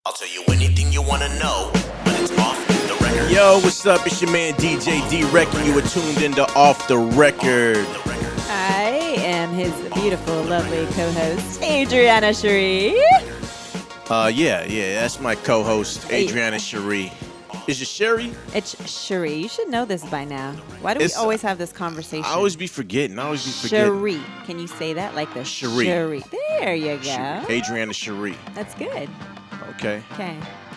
I'll tell you anything you want to know, but it's off the record. Yo, what's up? It's your man DJ D-Wrek, and you are tuned into Off the Record. I am his beautiful, lovely co-host, Adriana Cherie. Yeah, that's my co-host, Adriana Cherie. Is it Sherry? It's Cherie. You should know this by now. Why do we always have this conversation? I always be forgetting. Cherie. Can you say that like the Cherie? There you go. Cherie. Adriana Cherie. That's good. Okay.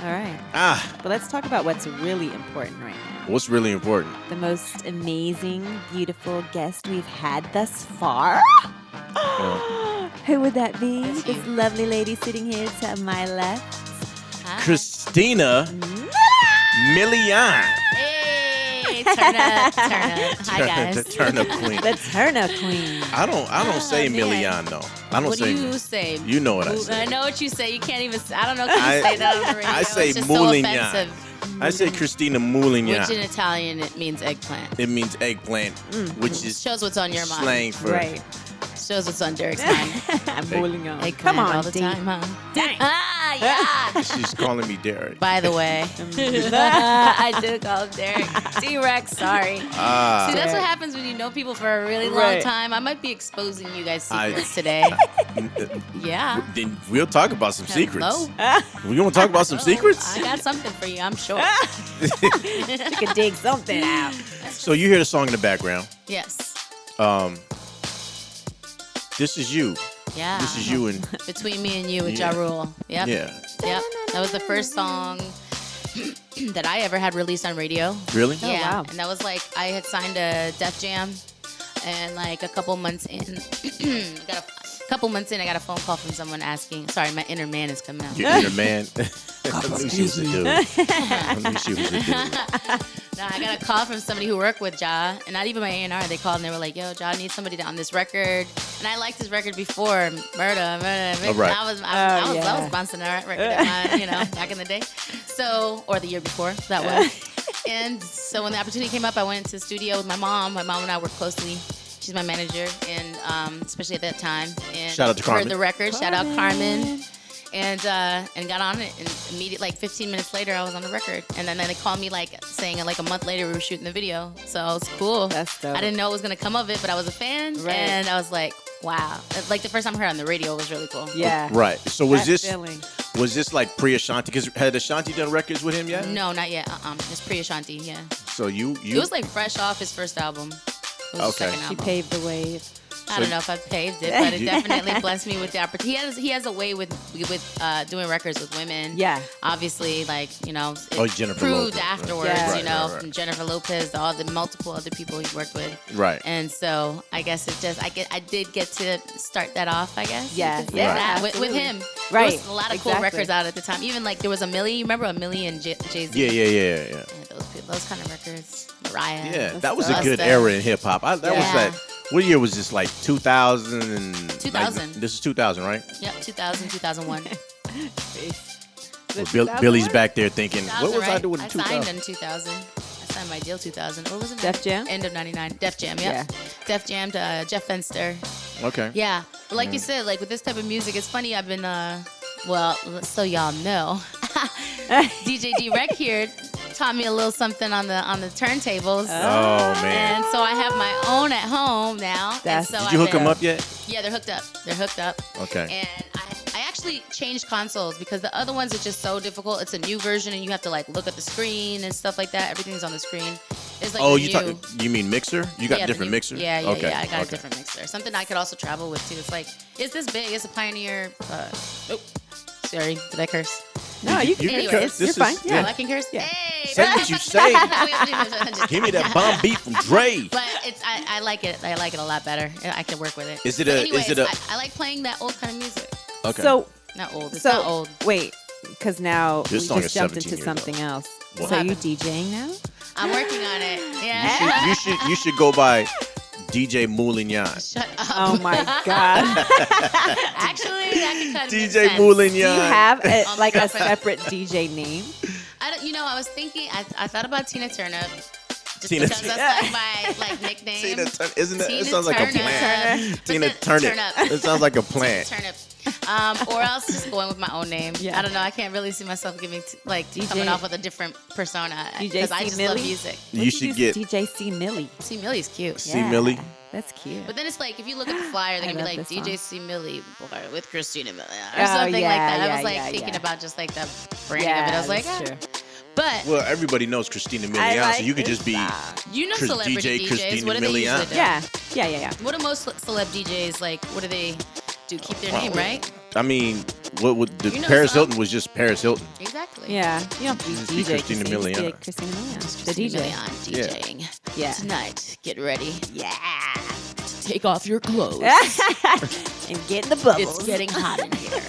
All right. But let's talk about what's really important right now. what's really important? The most amazing, beautiful guest we've had thus far. Who would that be? This lovely lady sitting here to my left. Hi. Christina Milian. Hey, turn up. Hi, guys. Turn up queen. The turn-up queen. I don't say man. Milian though. I don't What say. do you say? You know what I say. I know what you say. You can't even. I don't know. Can you say that on the radio? I say it's just Milian. so offensive. I say Christina Milian. Which in Italian it means eggplant. It means eggplant, which is Shows what's on your mind. slang for Right. Shows what's on Derek's mind. I'm bowling on. Eggplant Come on, all the D. time, huh? Dang. Yeah. She's calling me Derek. By the way, I did call him Derek. D-Wrek, sorry. See, that's what happens when you know people for a really long Right. time. I might be exposing you guys secrets today. Yeah. Then we'll talk about some secrets. Hello? We want to talk about some secrets? I got something for you, I'm sure. You could dig something out. So you hear the song in the background. Yes. This is you. Yeah. This is you and Between me and you with Yeah. Ja Rule. Yep. yeah. Yep. That was the first song that I ever had released on radio. Really? Oh, Yeah. wow. And that was like, I had signed a Def Jam, and like a couple months in, I got a phone call from someone asking. Sorry, my inner man is coming out. Your inner man. I knew she was a dude. I knew she was a dude. No, I got a call from somebody who worked with Ja, and not even my A&R. They called and they were like, "Yo, Ja needs somebody on this record." And I liked his record before, Murder. Oh, right. I was bouncing that record, back in the day. So, or the year before, that one. And so when the opportunity came up, I went into the studio with my mom. My mom and I work closely. She's my manager, and especially at that time. And Shout out to Carmen. Heard the record. Shout out Carmen. And got on it, and immediately, like 15 minutes later, I was on the record. And then they called me, saying like a month later we were shooting the video. So it was cool. That's dope. I didn't know it was gonna come of it, but I was a fan, Right. and I was like, wow. Like the first time I heard it on the radio was really cool. Yeah. Right. So was That this feeling. like pre-Ashanti? Because had Ashanti done records with him yet? No, not yet. It's pre-Ashanti, yeah. So you It was like fresh off his first album. It was his Okay. second She album. paved the way. I don't know if I paved it, but it definitely blessed me with the opportunity. He has a way with doing records with women. Yeah. Obviously, it Jennifer proved Lopez, right. afterwards, Yeah. Right. from Jennifer Lopez to all the multiple other people he worked with. Right. And so I guess I did get to start that off, I guess. Yeah. You could say Yeah, that. With absolutely. him. Right. There was a lot of cool Exactly. records out at the time. Even there was Millie. You remember Millie and Jay-Z? Yeah. Yeah, those kind of records. Mariah. Yeah, that was a That's good the- era in hip hop. That was Yeah. that. What year was this? Like 2000 and 2000. This is 2000, right? Yep, 2000, 2001. Well, Billy's back there thinking, what was I right? doing in I signed 2000? in 2000. I signed my deal 2000. What was it? Def Jam? End of 99. Def Jam, yep. Yeah. Def Jam to Jeff Fenster. Okay. Yeah. But like you said, with this type of music, it's funny. I've been, well, so y'all know, DJ D-Wrek here taught me a little something on the turntables. Oh man. And so I have my own at home now. And so Did you hook them up yet? Yeah, they're hooked up. They're hooked up. Okay. And I actually changed consoles because the other ones are just so difficult. It's a new version, and you have to look at the screen and stuff like that. Everything's on the screen. It's like you mean mixer? You got yeah, different the new- mixer? Yeah, Okay. yeah. I got okay. a different mixer. Something I could also travel with too. It's this big. It's a Pioneer. Sorry, did I curse? No, you You can. can curse. You're fine. Yeah, Yeah. I can curse. Yeah. Hey, Say what you say. Give me that bomb beat from Dre. But I like it. I like it a lot better. I can work with it. Is it But a- anyways, is it a- I like playing that old kind of music. Okay. So, Not old. It's not old. wait, because now This we song just is jumped 17 into years something old. else. What So you happened? DJing now? I'm working on it. Yeah. you should go by DJ Milian. Shut up. Oh my God. Actually, that could kind of make DJ sense. Milian. Do you have a my girlfriend. separate DJ name? I was thinking. I thought about Tina Turnip. Just Tina because that's my nickname. Tina Turner, isn't that? It Tina sounds like a Turner. plant. But Tina the Turnip. Turnip. It sounds like a plant. Turnip. Or else just going with my own name. Yeah. I don't know. I can't really see myself giving coming off with a different persona DJ because I C. just Millie? love music. You should get DJ C. Millie. C. Millie's cute. C. Millie. That's cute. But then it's like if you look at the flyer, they're I gonna be love like this DJ song. C. Millie with Christina Milian Oh, or something like yeah, that. I yeah, was like yeah, thinking yeah. about just like the branding of it. I was like, that's ah. true. But Well, everybody knows Christina Milian, like so you could this just be song. you know, celebrity DJ DJs. Christina What do they Milian. usually do? Yeah. What do most celeb DJs like? What do they do? Keep their name, right? I mean, what would the You know Paris some. Hilton was just Paris Hilton. Exactly. Yeah. You don't be Just be DJ Christina Milian. Christina Milian. The Christina DJ. Milian Yeah. DJing. Yeah. Tonight, get ready. Yeah. Take off your clothes. And get in the bubbles. It's getting hot in here.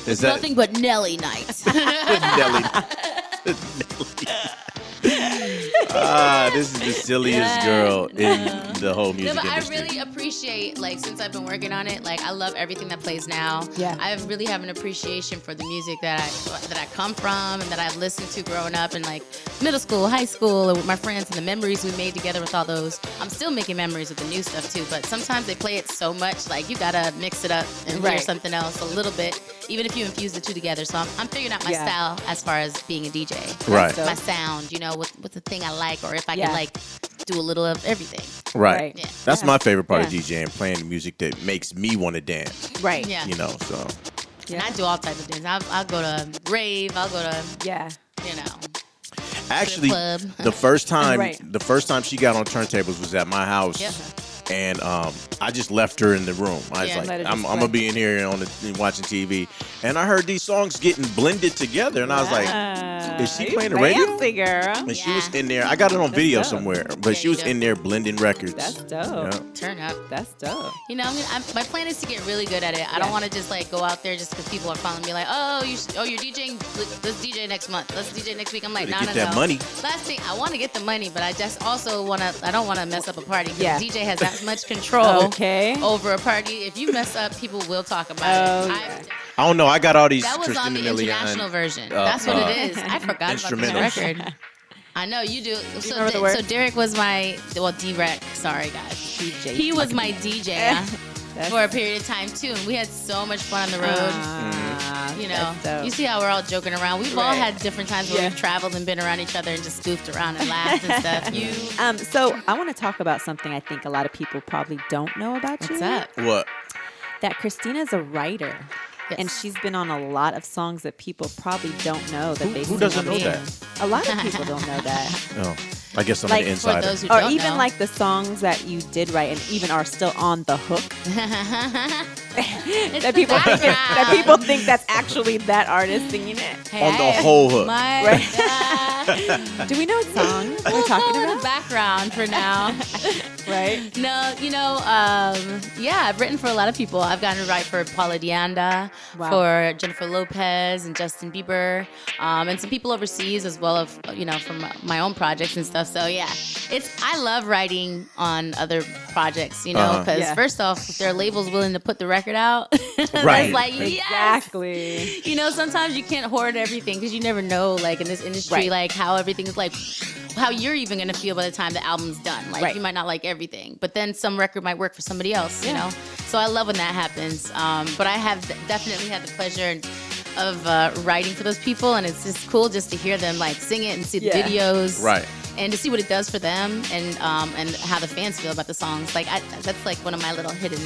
Is that Nothing but Nelly night. Nelly? This is the silliest girl in the whole music No, but I industry. really appreciate, like, since I've been working on it, like, I love everything that plays now. Yeah. I really have an appreciation for the music that I come from and that I've listened to growing up in, like, middle school, high school, and with my friends and the memories we made together with all those. I'm still making memories with the new stuff, too, but sometimes they play it so much, like, you gotta mix it up and hear Right. something else a little bit, even if you infuse the two together. So I'm figuring out my Yeah. style as far as being a DJ. Right. dope. My sound, you know, what's the thing I like, or if I Yeah. can, like, do a little of everything. Right. Yeah. That's Yeah. my favorite part of Yeah. DJing, playing the music that makes me want to dance. Right. Yeah. You know, so And I do all types of dance. I'll go to rave. I'll go to, Yeah. you know. actually, club. the first time Right. she got on turntables was at my house. Yep. And I just left her in the room. I was Yeah. like, Let it I'm just gonna play. be in here watching TV, and I heard these songs getting blended together, and I was like, is she playing the radio? Fancy, girl. And she was Yeah. in there. I got it on video dope. somewhere, but Yeah, she you was do. in there blending records. That's dope. Yeah. Turn up. That's dope. You know, my plan is to get really good at it. I don't want to just like go out there just because people are following me like, you're DJing. Let's DJ next month. Let's DJ next week. I'm like, Better no, get no, that no. money. Last thing, I want to get the money, but I just also want to. I don't want to mess up a party. 'Cause Yeah. the DJ has that much control Okay. over a party. If you mess up, people will talk about it. yeah. I don't know. I got all these That was Christina on the Milian international version. That's what it is. I forgot about this instrumentals. record. I know you do. So, remember the word? so Djrek was my D-Wrek. Sorry guys. DJ. He was my DJ That's- for a period of time too, and we had so much fun on the road. You know, that's dope. you see how we're all joking around. We've all Right. had different times where Yeah. we've traveled and been around each other and just goofed around and laughed and stuff. You, So I want to talk about something I think a lot of people probably don't know about you. what's up? What? That Christina's a writer. Yes. And she's been on a lot of songs that people probably don't know that they Who sing doesn't on know the- that? A lot of people don't know that. Oh, I guess I'm Like, an for insider. For those who Or don't even know. like the songs that you did write and even are still on the hook. It's That the people think background. that people think that's actually that artist singing it. On the whole hook. My Do we know what song we're We'll talking cover the about? background for now. Right? No, you know, yeah, I've written for a lot of people. I've gotten to write for Paula Dianda, Wow. for Jennifer Lopez and Justin Bieber, and some people overseas as well as, you know, from my own projects and stuff. So yeah, I love writing on other projects, you know, because Yeah. first off, if their label's willing to put the record out, Right. that's like, yes. Exactly. You know, sometimes you can't hoard everything because you never know, like in this industry, Right. like how everything is like, how you're even gonna feel by the time the album's done. Like Right. you might not like everything, but then some record might work for somebody else. You know, so I love when that happens. But I have definitely had the pleasure of writing for those people, and it's just cool just to hear them like sing it and see the Yeah. videos, Right. and to see what it does for them, and how the fans feel about the songs. Like that's like one of my little hidden.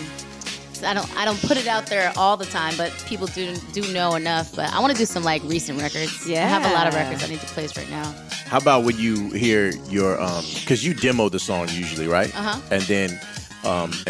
I don't put it out there all the time, but people do know enough. But I want to do some like recent records. I have a lot of Yeah. records I need to place right now. How about when you hear your because you demo the song usually, right? Uh-huh. And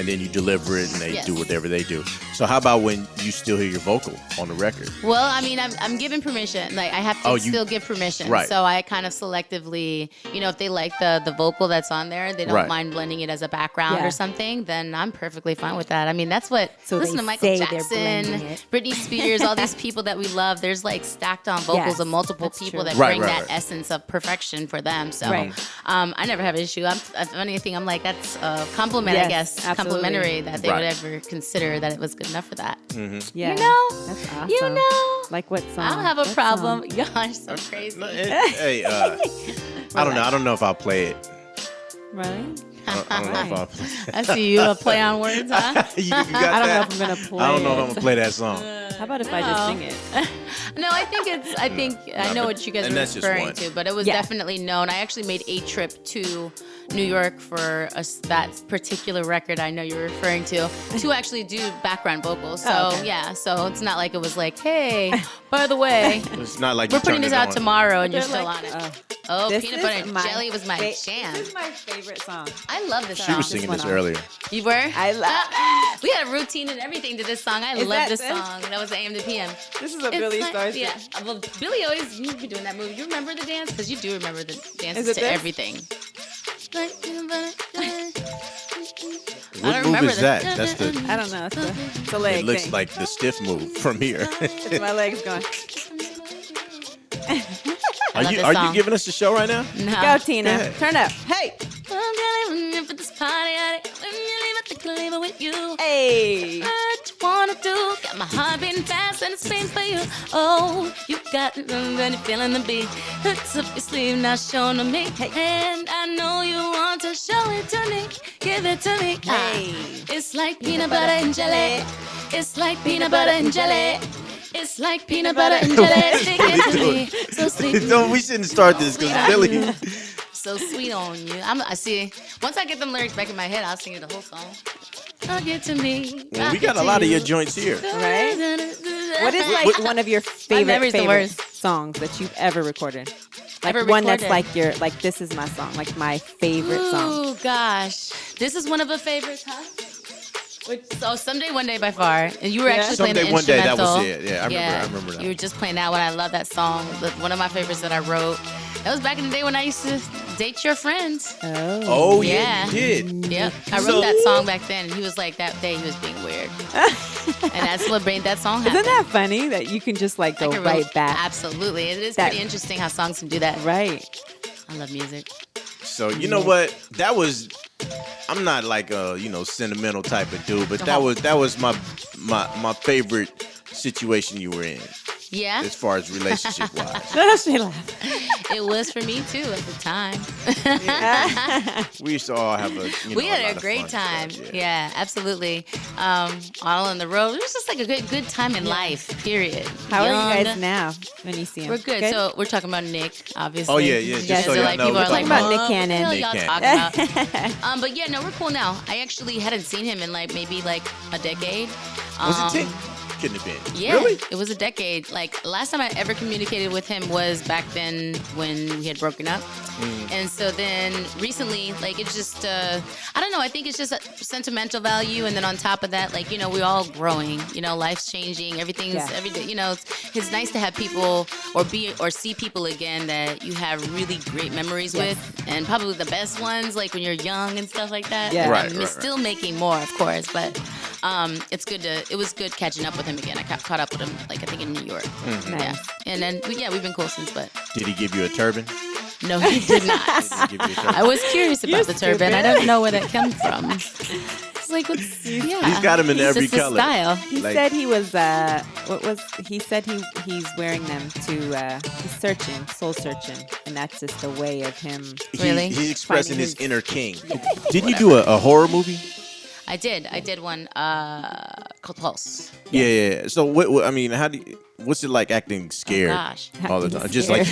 then you deliver it and they Yes. do whatever they do. So how about when you still hear your vocal on the record? Well, I mean, I'm given permission. Like I have to Oh, you- still give permission. Right. So I kind of selectively, you know, if they like the vocal that's on there, they don't Right. mind blending it as a background Yeah. or something, then I'm perfectly fine with that. I mean, that's what So listen they to Michael say they're Jackson, blending it. Britney Spears, all these people that we love. There's like stacked on vocals Yes, of multiple that's people true. that Right, bring right, that right. essence of perfection for them. So Right. I never have an issue. If anything, I'm like, that's a compliment, Yes, I guess. absolutely. Complimentary that they Right. would ever consider that it was good enough for that. Yeah. You know? That's awesome. You know? Like what song? I don't have a What problem. song? Gosh, so crazy. Hey, I don't know. I don't know if I'll play it. Really? I don't know if I'll play. I see you play on words, huh? You got I don't know that? if I'm gonna play. I don't know if I'm it. gonna play that song. How about if I just sing it? No, I think I know what you guys and are that's just referring one. to, but it was Yeah. definitely known. I actually made a trip to New York for that particular record I know you're referring to actually do background vocals. So Oh, okay. yeah, so it's not like it was like, hey, by the way, It's not like we're you putting turned this it out on. tomorrow and you're They're still like, on it. oh. Oh, This peanut is butter and my jelly was my jam. This is my favorite song. I love this She song. was singing one this on. earlier. You were? I love. We had a routine and everything to this song. I Is love that this this? song. That was the AM to PM. This is a It's Billy like- Star. Yeah. Well, Billy always used to be doing that movie. You remember the dance? Because you do remember the dances it to this? everything. I What don't move remember is that? That's the. I don't know. It's a leg It looks thing. like the stiff move from here. It's my legs going. Are love you this are you song. giving us the show right now? No. Go, Tina. ahead. Turn up. Hey. For this party, when you leave at the club with you. Hey. What you wanna do? Got my heart beating fast and it's pain for you. Oh, you got it and you're feeling the beat. Hooks up your sleeve, now showing to me. And I know you want to show it to me. Give it to me. Hey. It's like peanut butter and jelly. It's like peanut butter and jelly. It's like peanut butter and jelly. Stick it to me. So sweet. No, we shouldn't start this because Billy. So sweet on you. I see. Once I get them lyrics back in my head, I'll sing you the whole song. Rock it to me. Well, we rock got it a to lot of you. your joints here. Right? What is like one of your memory's the favorite worst. songs that you've ever recorded? Like Ever one that's recorded? like your like this is my song, like my favorite song. Oh gosh, this is one of the favorites, huh? So Someday, One Day by far, and you were actually playing the Someday, One Day, that instrumental. was it. Yeah, I remember that. You were just playing that one. I love that song. One of my favorites that I wrote. That was back in the day when I used to date your friends. Oh yeah, Yeah. you did. Yep, I wrote So- that song back then, and he was like, that day he was being weird, and that's what made that song happen. Isn't that funny that you can just like I go can right relate- back? Absolutely, it is That- pretty interesting how songs can do that. Right. I love music. So you know what? That was. I'm not like a sentimental type of dude, but that was my favorite situation you were in Yeah, as far as relationship wise. She laughed. it was for me too at the time. We used to all have We lot had a of great fun time. stuff, Yeah, absolutely. All on the road. It was just like a good time in life, period. How are you Young. guys now when you see him? We're good. So we're talking about Nick, obviously. Oh, yeah. Yes, Just so so y'all like know, people we're are like, talking about Nick what the Cannon. hell Nick y'all Cannon. talking about? But yeah, no, we're cool now. I actually hadn't seen him in like maybe like a decade. Was it 10? Couldn't have been. Yeah, Really? it was a decade. Like last time I ever communicated with him was back then when we had broken up. And so then recently, like it's just, I don't know. I think it's just a sentimental value, and then on top of that, like we're all growing. Life's changing. Everything's Yeah. every day. It's nice to have people or see people again that you have really great memories Yes. with, and probably the best ones, like when you're young and stuff like that. Yeah. Right, I'm right, still making more, of course, but it was good catching up with him again. I caught up with him, like I think in New York. Nice. Yeah, and then we've been cool since. But Did he give you a turban? no, he did not. Did he give you a turban? I was curious You're about the turban. I stupid. don't know where that came from. It's like what's yeah. He's got 'em in It's every just his color. style. He Like- said he was he said he's wearing them to he's searching, soul searching, and that's just a way of him. Really? He's expressing Finding his his- inner king. Didn't you do a horror movie? I did one called Pulse. Yeah. So what I mean, what's it like acting scared gosh. all the time? Acting Just like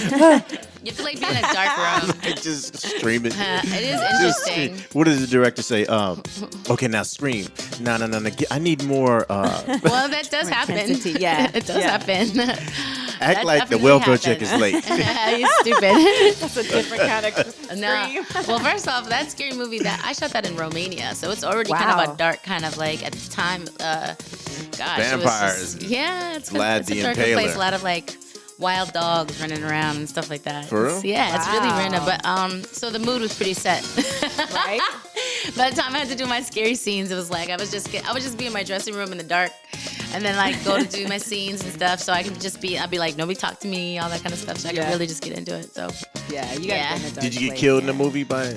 You have to like be in a dark room. just screaming. It is Just interesting. scream. What does the director say? Okay, now scream. No. I need more. Well, that does happen. intensity, yeah. It does Yeah. happen. Act That like the definitely welfare check is happens. late. You're stupid. That's a different kind of No. scream. Well, first off, that scary movie that I shot that in Romania, so it's already kind of Wow. a dark kind of like at the time. Gosh, Vampires. It was just, yeah, it's Vlad it's a the darker Impaler. place. A lot of like wild dogs running around and stuff like that. For real? Yeah, it's really Wow. random. But so the mood was pretty set. Right? By the time I had to do my scary scenes, it was like I would just be in my dressing room in the dark, and then like go to do my scenes and stuff. So I could I'd be like, nobody talk to me, all that kind of stuff. So I could Yeah. really just get into it. So Yeah, you got Yeah. in a dark Did you get place. killed in the movie by?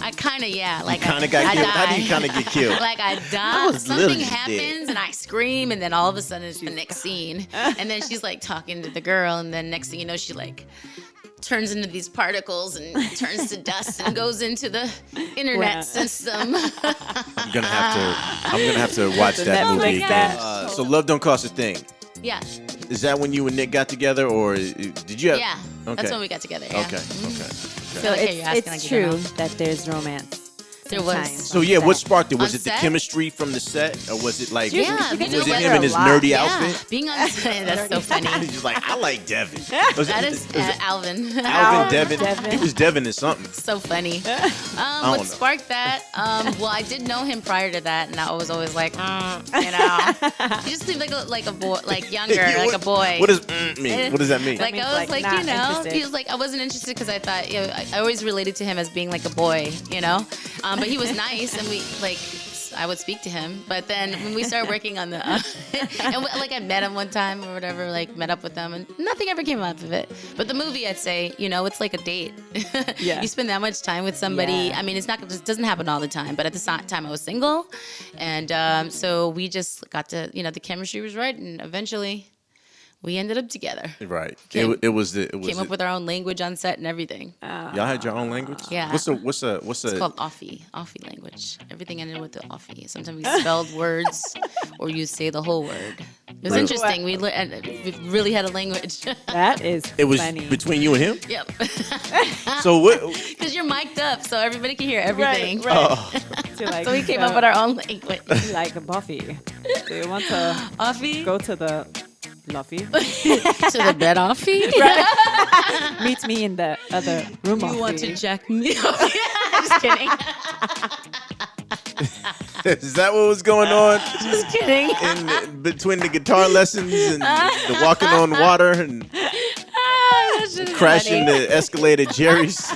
I kind of like Kind of got I killed. How do die. you kind of get killed? Like I I die, was literally something happens, and I scream, and then all of a sudden it's the next scene, and then she's like talking to the girl, and then next thing you know, she like turns into these particles and turns to dust and goes into the internet system. I'm gonna have to watch that movie again. So Love Don't Cost a Thing. Yeah. Is that when you and Nick got together, or did you have? Yeah. Okay. That's when we got together. Yeah. Okay. So Okay, you're asking it's like you don't true know. that there's romance. There was. sometimes So on yeah, what set. sparked it? Was On it the set? chemistry from the set, or was it like? Yeah, was being it together him in his a lot. nerdy Yeah. outfit? Being on set, that's so funny. He's just like, I like Devin. That is Alvin. Alvin Devin. Devin. He was Devin in something. So funny. don't What know. sparked that? Well, I did know him prior to that, and I was always like, you know, he just seemed like a boy, like younger, like a boy. What does mean? What does that mean? Like means, I was like, like, not you know, interested. he was like, I wasn't interested because I thought, you know, I always related to him as being like a boy, you know. But he was nice, and we like. I would speak to him, but then when we started working on the, and like I met him one time or whatever, like met up with him, and nothing ever came out of it. But the movie, I'd say, you know, it's like a date. Yeah. You spend that much time with somebody. Yeah. I mean, it doesn't happen all the time, but at the time I was single, and so we just got to, you know, the chemistry was right, and eventually we ended up together. Right. Came- It was Came up with our own language on set and everything. y'all had your own language. Yeah. What's a? It's called offie language. Everything ended with the offie. Sometimes we spelled words, or you say the whole word. It was Really? interesting. We really had a language. That is It was funny. between you and him. Yep. So what? Because you're mic'd up, so everybody can hear everything. Right. Oh, So, like, So we came up with our own language. like Buffy. Do you want to Offie? go to the Luffy? To the bed offie? Meet me in the other room. You want Buffy. to jack me? Just kidding. is that what was going on Just kidding. in between the guitar lessons and the walking on water and That shit is crashing funny. the Escalator Jerry's?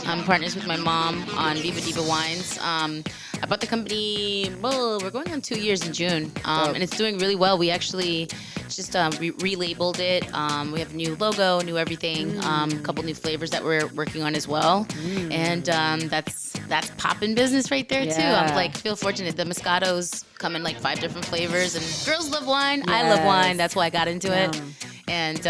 I'm partners with my mom on Viva Diva Wines. I bought the company, well, we're going on 2 years in June, and it's doing really well. We actually just relabeled it. We have a new logo, new everything, a couple new flavors that we're working on as well. And that's poppin' business right there, too. Yeah. I'm like, feel fortunate. The Moscato's come in like 5 different flavors, and girls love wine. I love wine. Yes. That's why I got into it. Yum. And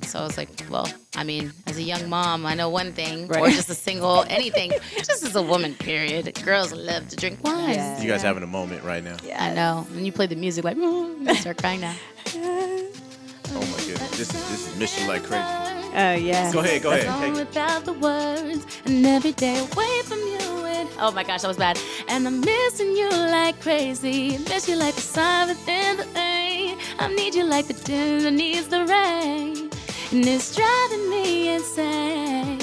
so I was like, well, I mean, as a young mom, I know one thing, or Right. just a single, anything, just as a woman, period. Girls love to drink wine. Yeah. You guys having a moment right now. I know. And you play the music like, I start crying now. Oh my goodness, this is miss you like crazy. Oh yeah. Go ahead. Song Take it. without the words, and every day away from you. And, oh my gosh, that was bad. And I'm missing you like crazy. Miss you like the sun within the rain. I need you like the dew that needs the rain. And it's driving me insane.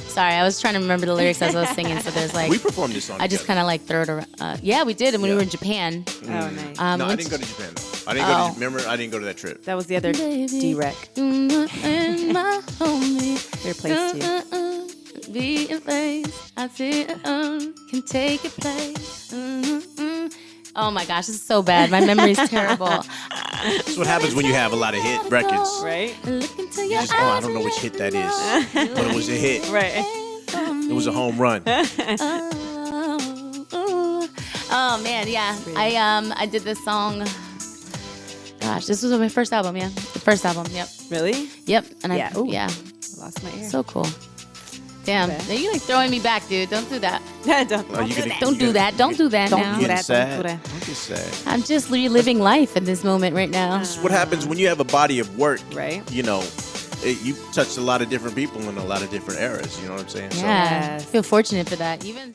Sorry, I was trying to remember the lyrics as I was singing. So there's like, We performed this song. I just kind together. of like throw it around. Yeah, we did. And when we were in Japan. Oh nice. No, I went didn't to- go to Japan. Though. I didn't go to. Remember, I didn't go to that trip. That was the other Baby. D-Wrek. And my homie. Their place too. Be in place. I see can take your place. Oh my gosh, this is so bad. My memory's terrible. That's what happens when you have a lot of hit records. Right. Look into You your just, I don't know which hit that is, but it was a hit. Right. It was a home run. Oh man, yeah. I did this song. Gosh, this was my first album. Yeah, the first album. Yep. Really? Yep. And Yeah. Ooh. yeah, Lost my ear. so cool. Damn, Okay. now you like throwing me back, dude. Don't do that. don't Are you gonna- Don't do that. Don't do that Don't now. do Getting that, sad. don't do that. Don't get sad. I'm just reliving life in this moment right now. This is what happens when you have a body of work. Right. You know, you touched a lot of different people in a lot of different eras. You know what I'm saying? Yeah, Yes. I feel fortunate for that. Even.